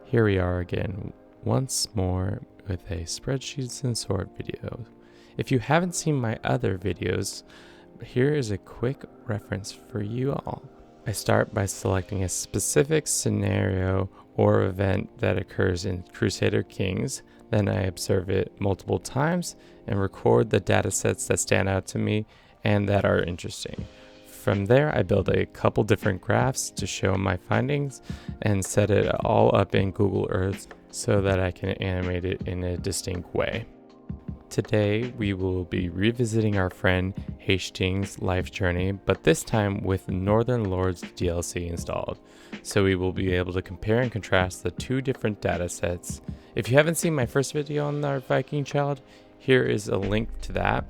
Here we are again, once more with a Spreadsheets and Sword video. If you haven't seen my other videos, here is a quick reference for you all. I start by selecting a specific scenario or event that occurs in Crusader Kings, then I observe it multiple times and record the datasets that stand out to me and that are interesting. From there, I build a couple different graphs to show my findings and set it all up in Google Earth so that I can animate it in a distinct way. Today, we will be revisiting our friend Haesteinn's life journey, but this time with Northern Lords DLC installed. So we will be able to compare and contrast the two different datasets. If you haven't seen my first video on our Viking child, here is a link to that.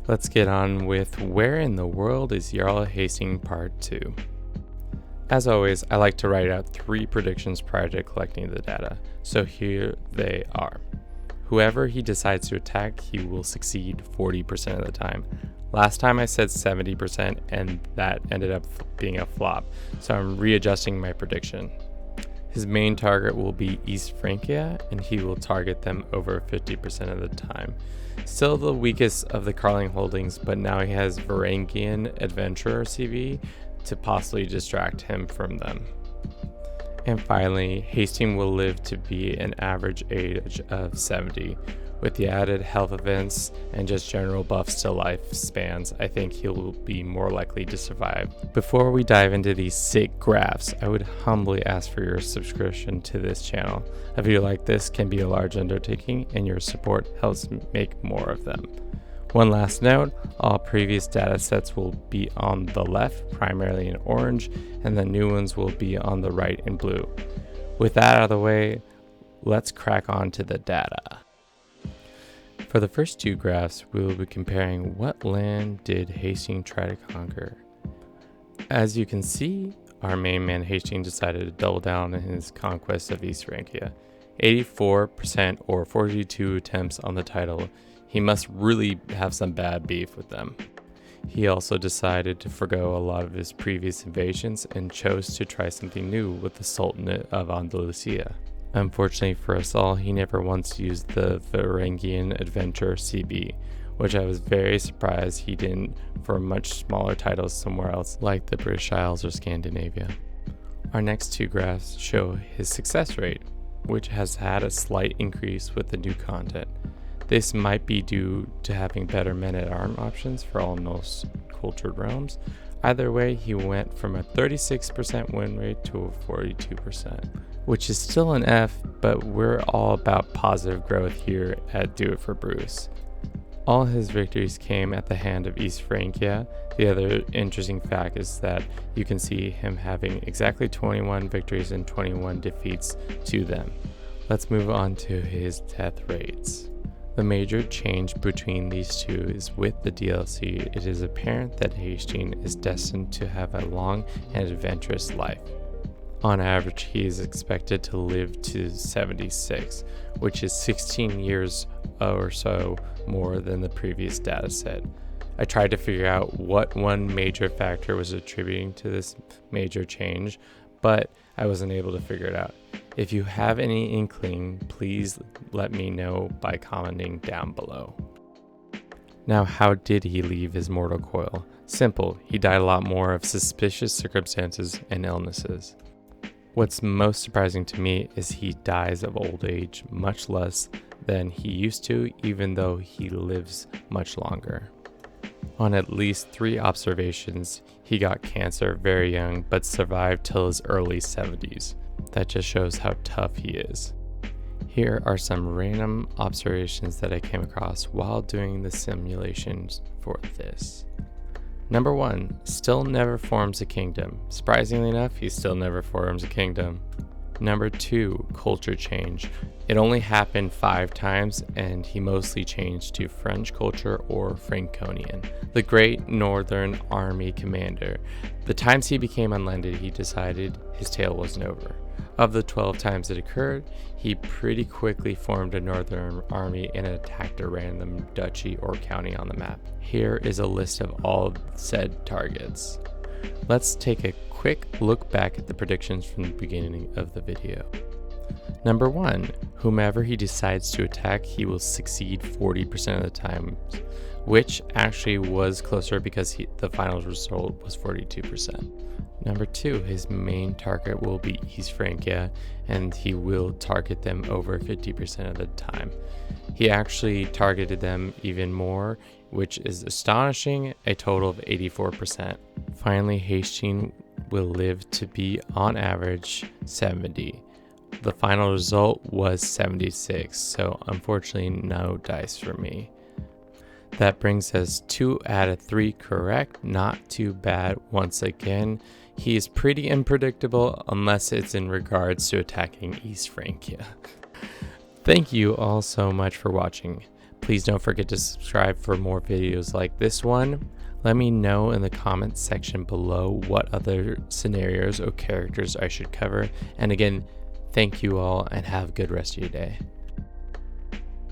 Let's get on with Where in the World is Jarl Haesteinn Part 2. As always, I like to write out 3 predictions prior to collecting the data, so here they are. Whoever he decides to attack, he will succeed 40% of the time. Last time I said 70% and that ended up being a flop, so I'm readjusting my prediction. His main target will be East Francia, and he will target them over 50% of the time. Still the weakest of the Carling holdings, but now he has Varangian Adventurer CV to possibly distract him from them. And finally, Haesteinn will live to be an average age of 70. With the added health events and just general buffs to lifespans, I think he'll be more likely to survive. Before we dive into these sick graphs, I would humbly ask for your subscription to this channel. A video like this can be a large undertaking, and your support helps make more of them. One last note, all previous data sets will be on the left, primarily in orange, and the new ones will be on the right in blue. With that out of the way, let's crack on to the data. For the first 2 graphs, we will be comparing what land did Haesteinn try to conquer. As you can see, our main man Haesteinn decided to double down in his conquest of East Francia. 84% or 42 attempts on the title. He must really have some bad beef with them. He also decided to forgo a lot of his previous invasions and chose to try something new with the Sultanate of Andalusia. Unfortunately for us all, he never once used the Varangian Adventurer CB, which I was very surprised he didn't for much smaller titles somewhere else like the British Isles or Scandinavia. Our next 2 graphs show his success rate, which has had a slight increase with the new content. This might be due to having better men-at-arms options for all most cultured realms. Either way, he went from a 36% win rate to a 42%, which is still an F, but we're all about positive growth here at Do It For Bruce. All his victories came at the hand of East Francia. The other interesting fact is that you can see him having exactly 21 victories and 21 defeats to them. Let's move on to his death rates. The major change between these two is with the DLC. It is apparent that Haesteinn is destined to have a long and adventurous life. On average, he is expected to live to 76, which is 16 years or so more than the previous dataset. I tried to figure out what one major factor was attributing to this major change, but I wasn't able to figure it out. If you have any inkling, please let me know by commenting down below. Now, how did he leave his mortal coil? Simple, he died a lot more of suspicious circumstances and illnesses. What's most surprising to me is he dies of old age much less than he used to, even though he lives much longer. On at least 3 observations, he got cancer very young but survived till his early 70s. That just shows how tough he is. Here are some random observations that I came across while doing the simulations for this. Number 1, still never forms a kingdom. Surprisingly enough, he still never forms a kingdom. Number 2, culture change. It only happened 5 times, and he mostly changed to French culture or Franconian. The Great Northern Army Commander. The times he became unlanded, he decided his tale wasn't over. Of the 12 times it occurred, he pretty quickly formed a northern army and attacked a random duchy or county on the map. Here is a list of all said targets. Let's take a quick look back at the predictions from the beginning of the video. Number 1, whomever he decides to attack, he will succeed 40% of the time, which actually was closer because the final result was 42%. Number 2, his main target will be East Francia, and he will target them over 50% of the time. He actually targeted them even more, which is astonishing, a total of 84%. Finally, Haesteinn will live to be, on average, 70. The final result was 76, so unfortunately no dice for me. That brings us 2 out of 3 correct, not too bad once again. He is pretty unpredictable unless it's in regards to attacking East Francia. Thank you all so much for watching. Please don't forget to subscribe for more videos like this one. Let me know in the comments section below what other scenarios or characters I should cover. And again, thank you all and have a good rest of your day.